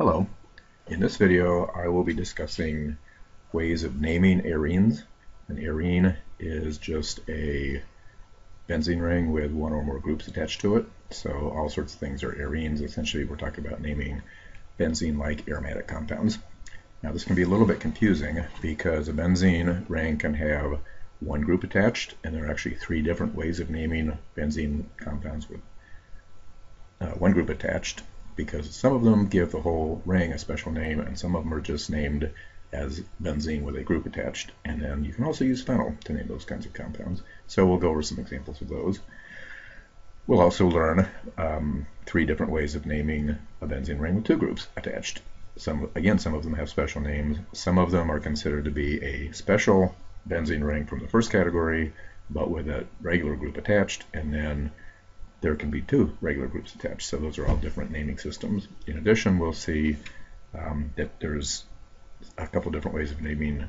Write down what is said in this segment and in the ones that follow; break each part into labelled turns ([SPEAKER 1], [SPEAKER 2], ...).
[SPEAKER 1] Hello. In this video, I will be discussing ways of naming arenes. An arene is just a benzene ring with one or more groups attached to it. So all sorts of things are arenes. Essentially, we're talking about naming benzene-like aromatic compounds. Now, this can be a little bit confusing because a benzene ring can have one group attached, and there are actually three different ways of naming benzene compounds with one group attached, because some of them give the whole ring a special name and some of them are just named as benzene with a group attached. And then you can also use phenyl to name those kinds of compounds. So we'll go over some examples of those. We'll also learn three different ways of naming a benzene ring with two groups attached. Some of them have special names. Some of them are considered to be a special benzene ring from the first category, but with a regular group attached, and then there can be two regular groups attached. So those are all different naming systems. In addition, we'll see that there's a couple different ways of naming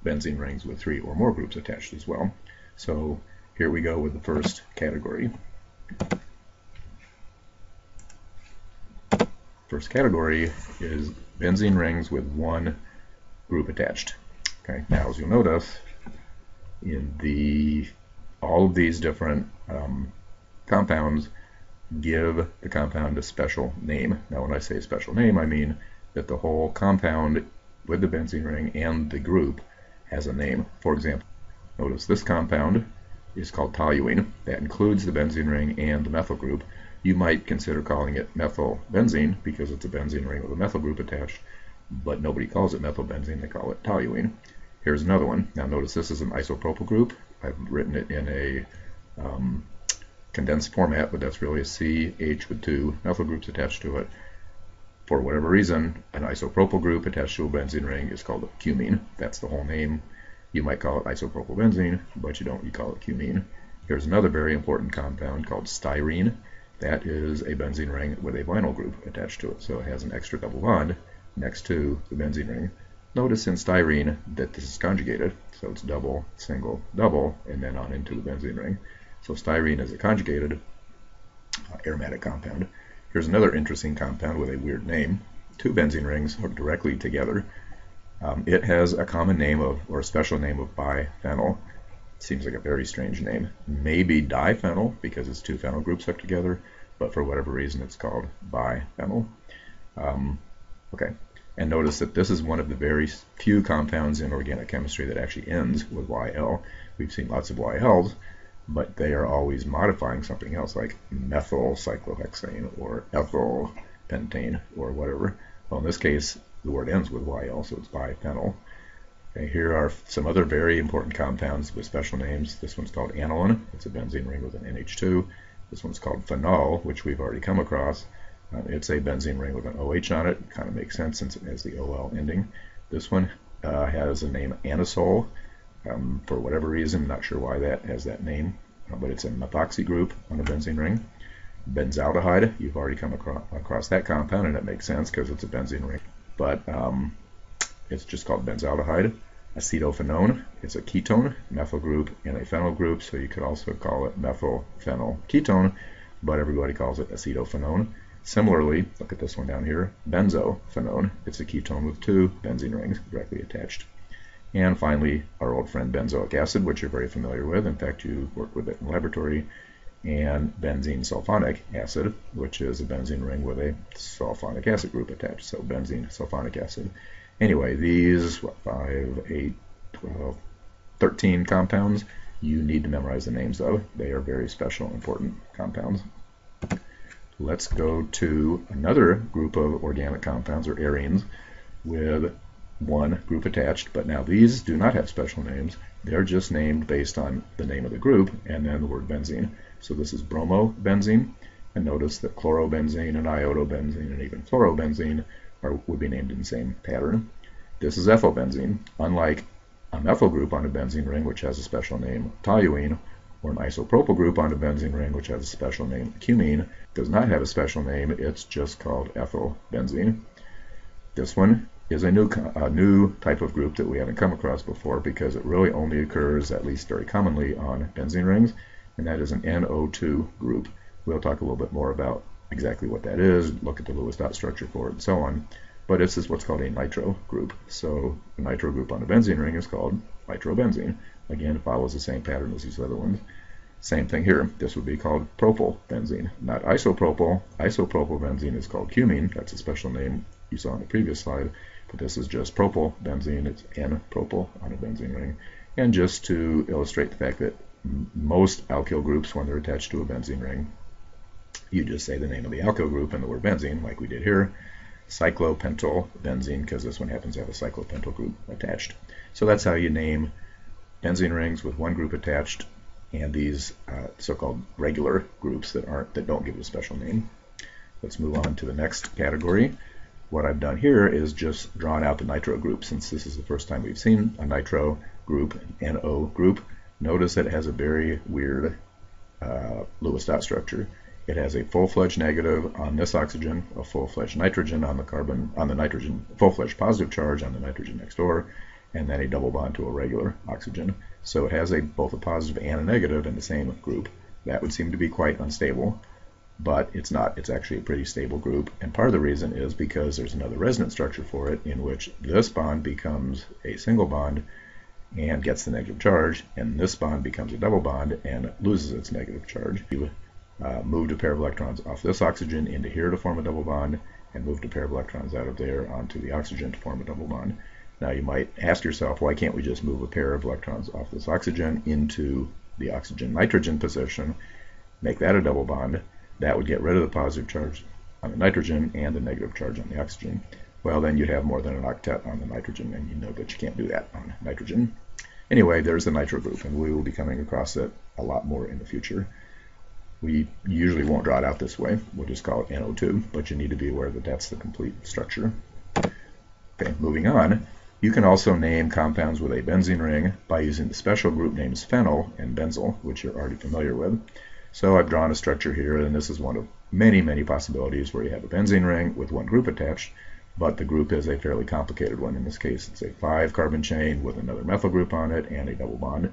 [SPEAKER 1] benzene rings with three or more groups attached as well. So here we go with the first category. First category is benzene rings with one group attached. Okay, now as you'll notice, in all of these different compounds give the compound a special name. Now when I say special name, I mean that the whole compound with the benzene ring and the group has a name. For example, notice this compound is called toluene. That includes the benzene ring and the methyl group. You might consider calling it methylbenzene because it's a benzene ring with a methyl group attached, but nobody calls it methylbenzene, they call it toluene. Here's another one. Now notice this is an isopropyl group. I've written it in a condensed format, but that's really a CH with two methyl groups attached to it. For whatever reason, an isopropyl group attached to a benzene ring is called a cumene. That's the whole name. You might call it isopropyl benzene, but you don't. You call it cumene. Here's another very important compound called styrene. That is a benzene ring with a vinyl group attached to it, so it has an extra double bond next to the benzene ring. Notice in styrene that this is conjugated, so it's double, single, double, and then on into the benzene ring. So styrene is a conjugated aromatic compound. Here's another interesting compound with a weird name. Two benzene rings hooked directly together. It has a common name or a special name of biphenyl. Seems like a very strange name. Maybe diphenyl because it's two phenyl groups hooked together, but for whatever reason it's called biphenyl. Okay, and notice that this is one of the very few compounds in organic chemistry that actually ends with YL. We've seen lots of YLs, but they are always modifying something else like methyl cyclohexane or ethyl pentane or whatever. Well, in this case, the word ends with YL, so it's biphenyl. Okay, here are some other very important compounds with special names. This one's called aniline. It's a benzene ring with an NH2. This one's called phenol, which we've already come across. It's a benzene ring with an OH on it. Kind of makes sense since it has the OL ending. This one has a name anisole. For whatever reason, not sure why that has that name, but it's a methoxy group on a benzene ring. Benzaldehyde, you've already come across that compound, and it makes sense because it's a benzene ring, but it's just called benzaldehyde. Acetophenone, it's a ketone, methyl group and a phenyl group, so you could also call it methylphenyl ketone, but everybody calls it acetophenone. Similarly, look at this one down here, benzophenone. It's a ketone with two benzene rings directly attached. And finally, our old friend benzoic acid, which you're very familiar with. In fact, you work with it in the laboratory. And benzene sulfonic acid, which is a benzene ring with a sulfonic acid group attached. So benzene sulfonic acid. Anyway, these 5, 8, 12, 13 compounds you need to memorize the names of. They are very special, important compounds. Let's go to another group of organic compounds, or arenes, with one group attached, but now these do not have special names. They're just named based on the name of the group and then the word benzene. So this is bromobenzene, and notice that chlorobenzene and iodobenzene and even fluorobenzene would be named in the same pattern. This is ethylbenzene. Unlike a methyl group on a benzene ring, which has a special name toluene, or an isopropyl group on a benzene ring, which has a special name cumene, does not have a special name. It's just called ethylbenzene. This one is a new type of group that we haven't come across before because it really only occurs, at least very commonly, on benzene rings, and that is an NO2 group. We'll talk a little bit more about exactly what that is, look at the Lewis dot structure for it, and so on. But this is what's called a nitro group. So a nitro group on a benzene ring is called nitrobenzene. Again, it follows the same pattern as these other ones. Same thing here. This would be called propylbenzene, not isopropyl. Isopropylbenzene is called cumene. That's a special name you saw on the previous slide. But this is just propylbenzene. It's N-propyl on a benzene ring. And just to illustrate the fact that most alkyl groups, when they're attached to a benzene ring, you just say the name of the alkyl group and the word benzene, like we did here. Cyclopentylbenzene, because this one happens to have a cyclopentyl group attached. So that's how you name benzene rings with one group attached, and these so-called regular groups that don't give it a special name. Let's move on to the next category. What I've done here is just drawn out the nitro group, since this is the first time we've seen a nitro group, an NO group. Notice that it has a very weird Lewis dot structure. It has a full-fledged negative on this oxygen, a full-fledged nitrogen on the carbon, on the nitrogen, full-fledged positive charge on the nitrogen next door, and then a double bond to a regular oxygen. So it has both a positive and a negative in the same group. That would seem to be quite unstable, but it's not. It's actually a pretty stable group, and part of the reason is because there's another resonance structure for it in which this bond becomes a single bond and gets the negative charge, and this bond becomes a double bond and loses its negative charge. You moved a pair of electrons off this oxygen into here to form a double bond, and moved a pair of electrons out of there onto the oxygen to form a double bond. Now you might ask yourself, why can't we just move a pair of electrons off this oxygen into the oxygen-nitrogen position, make that a double bond? That would get rid of the positive charge on the nitrogen and the negative charge on the oxygen. Well, then you'd have more than an octet on the nitrogen, and you know that you can't do that on nitrogen. Anyway, there's the nitro group, and we will be coming across it a lot more in the future. We usually won't draw it out this way. We'll just call it NO2, but you need to be aware that that's the complete structure. Okay, moving on. You can also name compounds with a benzene ring by using the special group names phenyl and benzyl, which you're already familiar with. So I've drawn a structure here, and this is one of many, many possibilities where you have a benzene ring with one group attached, but the group is a fairly complicated one. In this case, it's a 5-carbon chain with another methyl group on it and a double bond.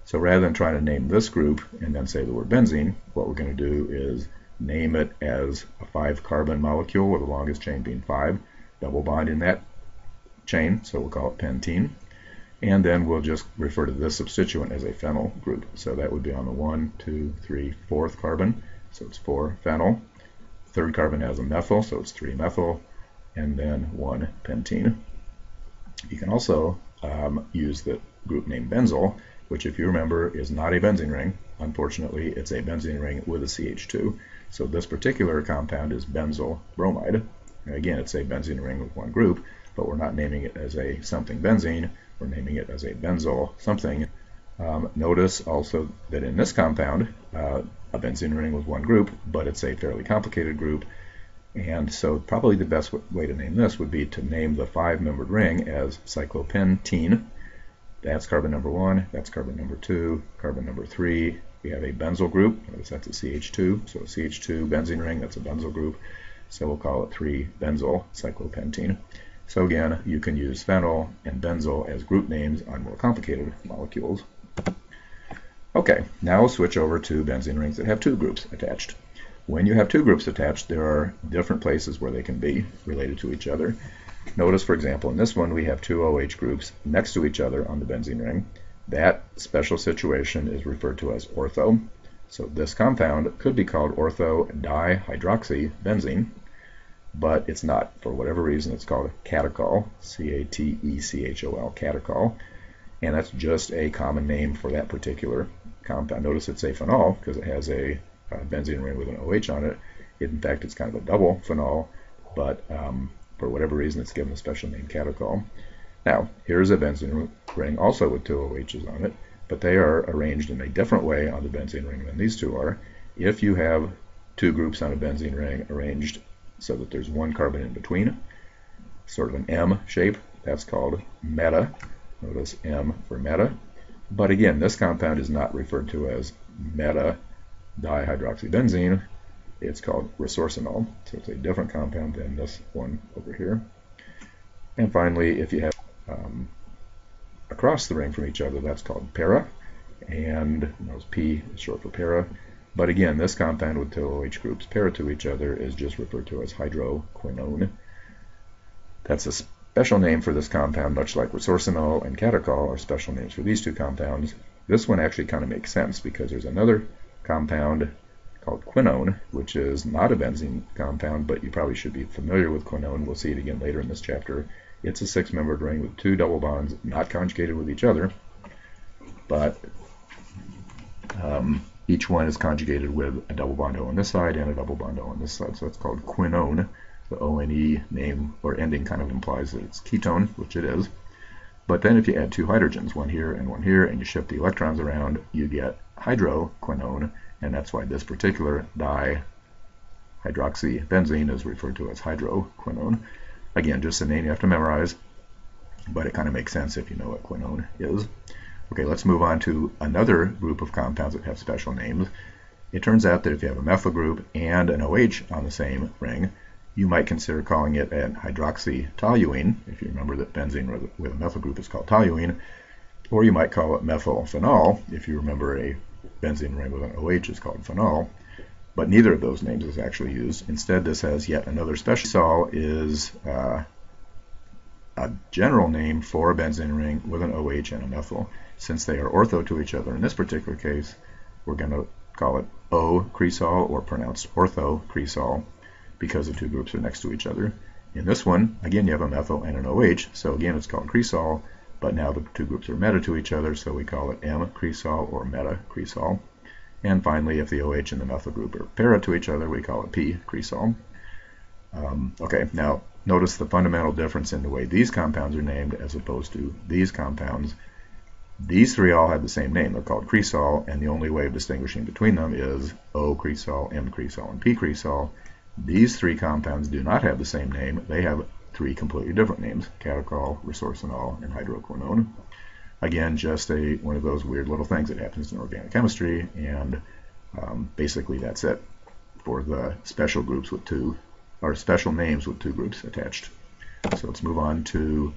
[SPEAKER 1] So rather than trying to name this group and then say the word benzene, what we're going to do is name it as a 5-carbon molecule with the longest chain being 5, double bond in that chain, so we'll call it pentene, and then we'll just refer to this substituent as a phenyl group. So that would be on the 1, 2, 3, 4th carbon, so it's 4-phenyl. 3rd carbon has a methyl, so it's 3-methyl, and then 1-pentene. You can also use the group name benzyl, which, if you remember, is not a benzene ring. Unfortunately, it's a benzene ring with a CH2. So this particular compound is benzyl bromide. Again, it's a benzene ring with one group, but we're not naming it as a something benzene. We're naming it as a benzyl something. Notice also that in this compound, a benzene ring with one group, but it's a fairly complicated group. And so probably the best way to name this would be to name the 5-membered ring as cyclopentene. That's carbon number 1, that's carbon number 2, carbon number 3. We have a benzyl group. Notice that's a CH2, so a CH2 benzene ring, that's a benzyl group. So we'll call it 3-benzyl cyclopentene. So again, you can use phenyl and benzyl as group names on more complicated molecules. Okay, now we'll switch over to benzene rings that have 2 groups attached. When you have 2 groups attached, there are different places where they can be related to each other. Notice, for example, in this one we have 2 OH groups next to each other on the benzene ring. That special situation is referred to as ortho. So this compound could be called ortho-dihydroxybenzene, but it's not. For whatever reason, it's called catechol, C-A-T-E-C-H-O-L, catechol, and that's just a common name for that particular compound. Notice it's a phenol because it has a benzene ring with an OH on it. In fact, it's kind of a double phenol, but for whatever reason, it's given a special name, catechol. Now, here's a benzene ring also with 2 OHs on it, but they are arranged in a different way on the benzene ring than these two are. If you have 2 groups on a benzene ring arranged so that there's 1 carbon in between, sort of an M shape, that's called meta. Notice M for meta. But again, this compound is not referred to as meta-dihydroxybenzene. It's called resorcinol, so it's a different compound than this one over here. And finally, if you have across the ring from each other, that's called para, and notice P is short for para. But again, this compound with two OH groups paired to each other is just referred to as hydroquinone. That's a special name for this compound, much like resorcinol and catechol are special names for these two compounds. This one actually kind of makes sense because there's another compound called quinone, which is not a benzene compound, but you probably should be familiar with quinone. We'll see it again later in this chapter. It's a six-membered ring with two double bonds, not conjugated with each other, but each one is conjugated with a double bond O on this side and a double bond O on this side, so it's called quinone. The O-N-E name or ending kind of implies that it's ketone, which it is. But then if you add two hydrogens, one here, and you shift the electrons around, you get hydroquinone, and that's why this particular dihydroxybenzene is referred to as hydroquinone. Again, just a name you have to memorize, but it kind of makes sense if you know what quinone is. Okay, let's move on to another group of compounds that have special names. It turns out that if you have a methyl group and an OH on the same ring, you might consider calling it an hydroxytoluene, if you remember that benzene with a methyl group is called toluene, or you might call it methylphenol, if you remember a benzene ring with an OH is called phenol, but neither of those names is actually used. Instead, this has yet another special. Sol is a general name for a benzene ring with an OH and a methyl. Since they are ortho to each other in this particular case, we're going to call it O-cresol, or pronounced ortho-cresol, because the two groups are next to each other. In this one, again, you have a methyl and an OH, so again, it's called cresol, but now the two groups are meta to each other, so we call it M-cresol or meta-cresol. And finally, if the OH and the methyl group are para to each other, we call it P-cresol. Okay, now notice the fundamental difference in the way these compounds are named as opposed to these compounds. These three all have the same name. They're called cresol, and the only way of distinguishing between them is O-cresol, M-cresol, and P-cresol. These three compounds do not have the same name. They have three completely different names: catechol, resorcinol, and hydroquinone. Again, just one of those weird little things that happens in organic chemistry, and basically that's it for the special groups with two, or special names with two groups attached. So let's move on to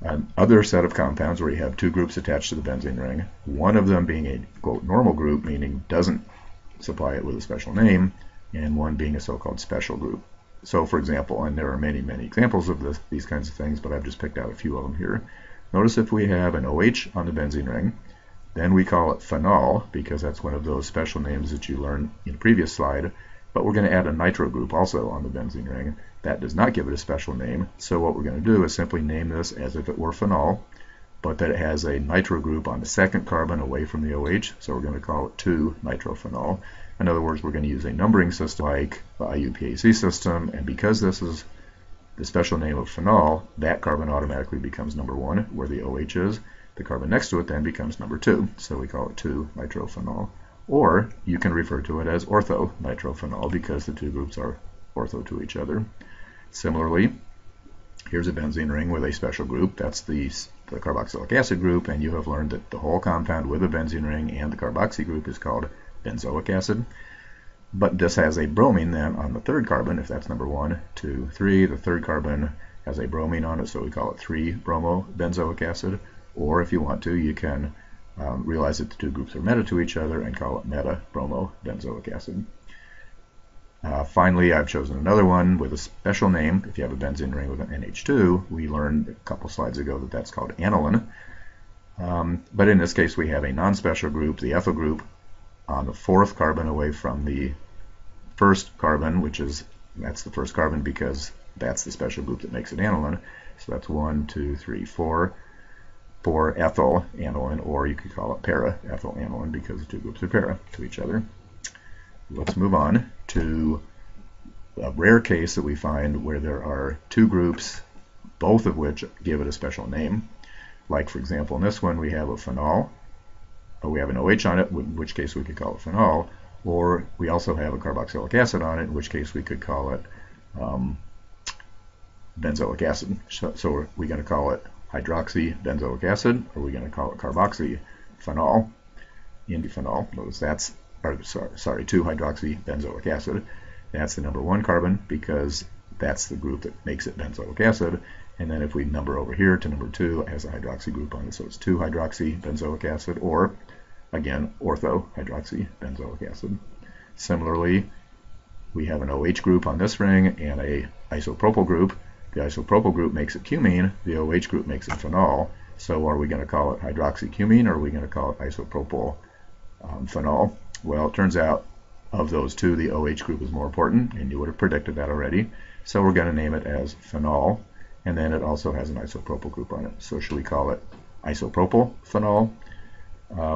[SPEAKER 1] another set of compounds where you have two groups attached to the benzene ring, one of them being a, quote, normal group, meaning doesn't supply it with a special name, and one being a so-called special group. So, for example, and there are many, many examples of these kinds of things, but I've just picked out a few of them here. Notice if we have an OH on the benzene ring, then we call it phenol, because that's one of those special names that you learned in the previous slide, but we're going to add a nitro group also on the benzene ring. That does not give it a special name, so what we're going to do is simply name this as if it were phenol, but that it has a nitro group on the second carbon away from the OH, so we're going to call it 2-nitrophenol. In other words, we're going to use a numbering system like the IUPAC system, and because this is the special name of phenol, that carbon automatically becomes number 1, where the OH is. The carbon next to it then becomes number 2, so we call it 2-nitrophenol. Or you can refer to it as ortho-nitrophenol because the two groups are ortho to each other. Similarly, here's a benzene ring with a special group. That's the carboxylic acid group, and you have learned that the whole compound with a benzene ring and the carboxy group is called benzoic acid. But this has a bromine then on the third carbon, if that's number 1, 2, 3. The third carbon has a bromine on it, so we call it 3-bromobenzoic acid. Or if you want to, you can realize that the two groups are meta to each other and call it meta-bromobenzoic acid. Finally, I've chosen another one with a special name. If you have a benzene ring with an NH2, we learned a couple slides ago that that's called aniline. But in this case, we have a non-special group, the ethyl group, on the fourth carbon away from the first carbon, that's the first carbon because that's the special group that makes it aniline. So that's 1, 2, 3, 4 for ethyl aniline, or you could call it para-ethyl aniline because the two groups are para to each other. Let's move on to a rare case that we find where there are two groups, both of which give it a special name. Like, for example, in this one we have a phenol, or we have an OH on it, in which case we could call it phenol, or we also have a carboxylic acid on it, in which case we could call it benzoic acid. So are we going to call it hydroxybenzoic acid, or are we going to call it carboxyphenol, indiphenol? Notice that's, 2-hydroxybenzoic acid. That's the number 1 carbon because that's the group that makes it benzoic acid. And then if we number over here to number 2, it has a hydroxy group on it, so it's 2-hydroxybenzoic acid, or again, ortho-hydroxybenzoic acid. Similarly, we have an OH group on this ring and a isopropyl group. The isopropyl group makes it cumene, the OH group makes it phenol. So are we going to call it hydroxycumene, or are we going to call it isopropyl phenol? Well, it turns out of those two, the OH group is more important, and you would have predicted that already. So we're going to name it as phenol, and then it also has an isopropyl group on it. So should we call it isopropyl phenol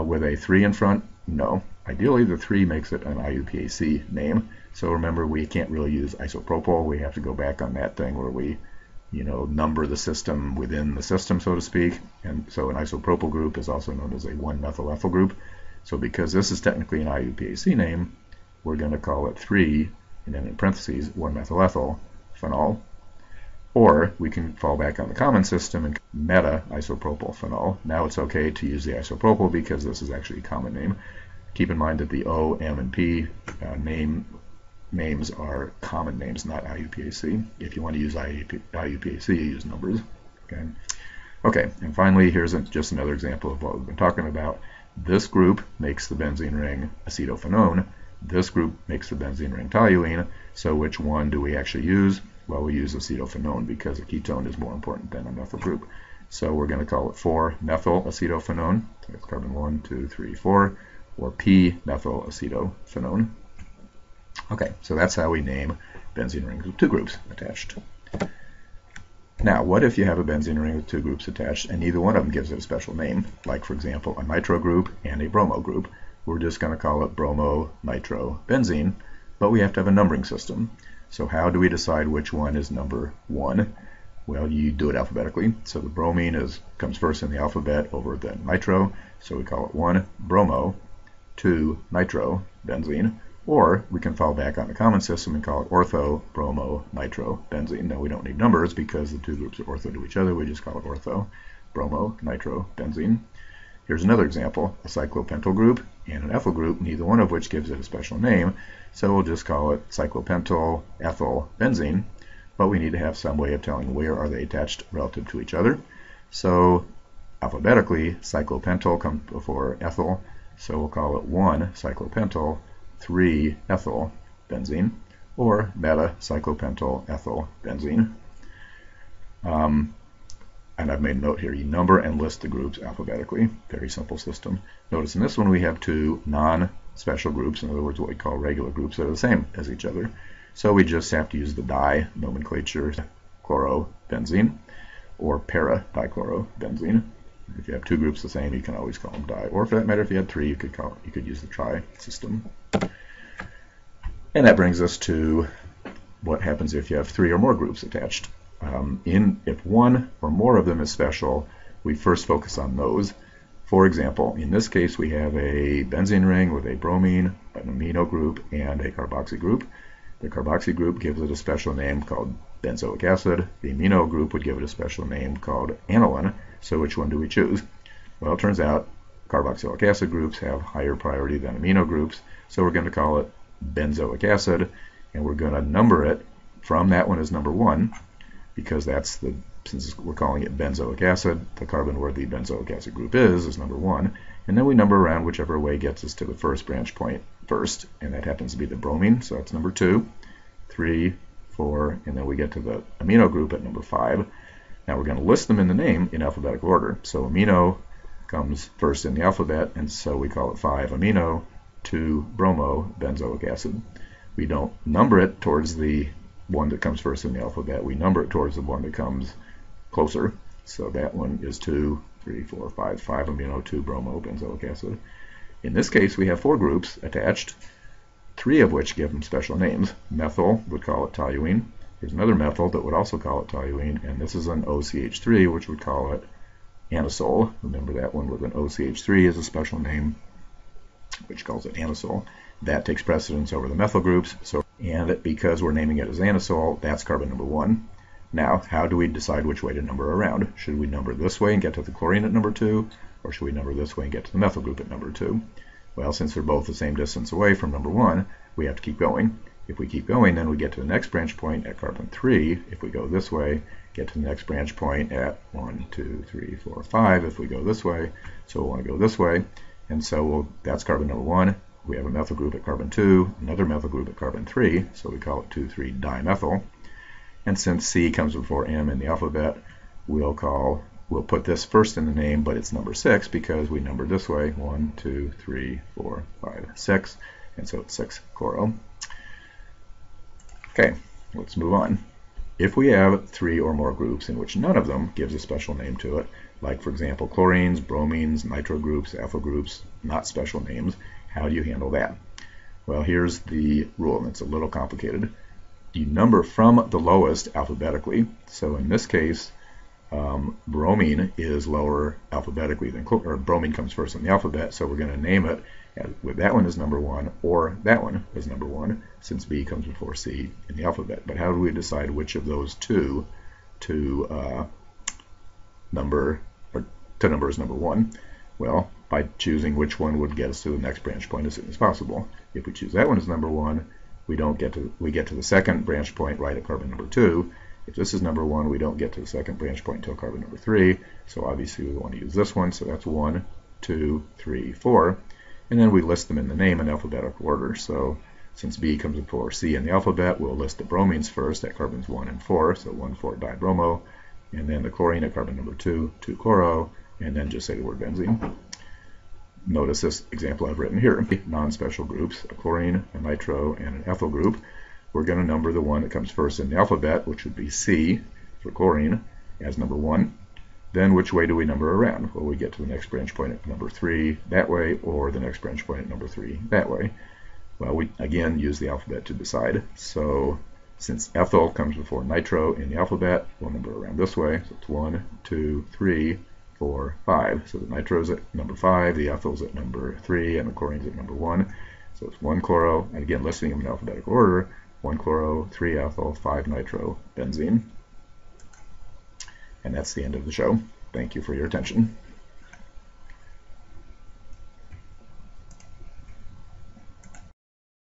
[SPEAKER 1] with a 3 in front? No. Ideally, the 3 makes it an IUPAC name. So remember, we can't really use isopropyl. We have to go back on that thing where we, number the system within the system, so to speak. And so an isopropyl group is also known as a 1-methyl-ethyl group. So because this is technically an IUPAC name, we're going to call it 3, and then in parentheses, 1-methyl-ethyl phenol. Or we can fall back on the common system and meta-isopropyl phenol. Now it's okay to use the isopropyl because this is actually a common name. Keep in mind that the O, M, and P names are common names, not IUPAC. If you want to use IUPAC, you use numbers. Okay, and finally, here's just another example of what we've been talking about. This group makes the benzene ring acetophenone. This group makes the benzene ring toluene. So which one do we actually use? Well, we use acetophenone because a ketone is more important than a methyl group. So we're going to call it 4-methyl acetophenone. So that's carbon 1, 2, 3, 4, or p-methyl acetophenone. Okay, so that's how we name benzene rings with 2 groups attached. Now, what if you have a benzene ring with 2 groups attached and neither one of them gives it a special name? Like, for example, a nitro group and a bromo group. We're just going to call it bromo-nitro-benzene, but we have to have a numbering system. So how do we decide which one is number 1? Well, you do it alphabetically. So the bromine comes first in the alphabet over the nitro, so we call it 1-bromo, 2-nitro-benzene. Or we can fall back on the common system and call it ortho-bromo-nitro-benzene. Now we don't need numbers because the 2 groups are ortho to each other. We just call it ortho-bromo-nitro-benzene. Here's another example, a cyclopentyl group and an ethyl group, neither one of which gives it a special name. So we'll just call it cyclopentyl ethyl benzene, but we need to have some way of telling where are they attached relative to each other. So alphabetically, cyclopentyl comes before ethyl, so we'll call it 1-cyclopentyl 3-ethyl benzene, or meta-cyclopentyl ethyl benzene. And I've made a note here, you number and list the groups alphabetically. Very simple system. Notice in this one we have 2 non-special groups, in other words what we call regular groups that are the same as each other. So we just have to use the di nomenclature, chlorobenzene, or para-dichlorobenzene. If you have 2 groups the same, you can always call them di. Or for that matter, if you had 3, you could use the tri system. And that brings us to what happens if you have 3 or more groups attached. If one or more of them is special, we first focus on those. For example, in this case, we have a benzene ring with a bromine, an amino group, and a carboxy group. The carboxy group gives it a special name called benzoic acid. The amino group would give it a special name called aniline. So which one do we choose? Well, it turns out carboxylic acid groups have higher priority than amino groups. So we're going to call it benzoic acid, and we're going to number it from that one as number 1. Because since we're calling it benzoic acid, the carbon where the benzoic acid group is number 1. And then we number around whichever way gets us to the first branch point first, and that happens to be the bromine, so that's number 2, 3, 4, and then we get to the amino group at number 5. Now we're going to list them in the name in alphabetical order. So amino comes first in the alphabet, and so we call it 5-amino, 2-bromo benzoic acid. We don't number it towards the one that comes first in the alphabet. We number it towards the one that comes closer. So that one is 2, 3, 4, 5, 5-amino, 2-bromo benzoic acid. In this case, we have 4 groups attached, 3 of which give them special names. Methyl would call it toluene. There's another methyl that would also call it toluene, and this is an OCH3, which would call it anisole. Remember that one with an OCH3 is a special name, which calls it anisole. That takes precedence over the methyl groups. And because we're naming it as anisole, that's carbon number 1. Now, how do we decide which way to number around? Should we number this way and get to the chlorine at number 2, or should we number this way and get to the methyl group at number 2? Well, since they're both the same distance away from number 1, we have to keep going. If we keep going, then we get to the next branch point at carbon 3. If we go this way, get to the next branch point at 1, 2, 3, 4, 5. If we go this way, so we'll want to go this way. And so that's carbon number 1. We have a methyl group at carbon 2, another methyl group at carbon 3, so we call it 2,3-dimethyl. And since C comes before M in the alphabet, we'll put this first in the name, but it's number 6 because we numbered this way: 1, 2, 3, 4, 5, 6, and so it's 6-chloro. Okay, let's move on. If we have 3 or more groups in which none of them gives a special name to it, like for example chlorines, bromines, nitro groups, ethyl groups, not special names, how do you handle that? Well, here's the rule, and it's a little complicated. You number from the lowest alphabetically. So in this case, bromine is lower alphabetically than bromine comes first in the alphabet, so we're going to name it with that one as number 1 or that one as number 1, since B comes before C in the alphabet. But how do we decide which of those two to number as number 1? Well, by choosing which one would get us to the next branch point as soon as possible. If we choose that one as number 1, we get to the second branch point right at carbon number 2. If this is number 1, we don't get to the second branch point until carbon number 3. So obviously we want to use this one. So that's 1, 2, 3, 4. And then we list them in the name in alphabetical order. So since B comes before C in the alphabet, we'll list the bromines first at carbons 1 and 4. So 1,4-dibromo. And then the chlorine at carbon number 2, 2-chloro. And then just say the word benzene. Notice this example I've written here. Non-special groups, a chlorine, a nitro, and an ethyl group. We're going to number the one that comes first in the alphabet, which would be C for chlorine, as number 1. Then which way do we number around? Well, we get to the next branch point at number 3 that way, or the next branch point at number 3 that way. Well, we again use the alphabet to decide. So since ethyl comes before nitro in the alphabet, we'll number around this way. So it's 1, 2, 3, 4, 5. So the nitro's at number 5, the ethyl's at number 3, and the chlorine's at number 1. So it's 1-chloro, and again listing them in alphabetical order: 1-chloro, 3-ethyl, 5-nitro, benzene. And that's the end of the show. Thank you for your attention.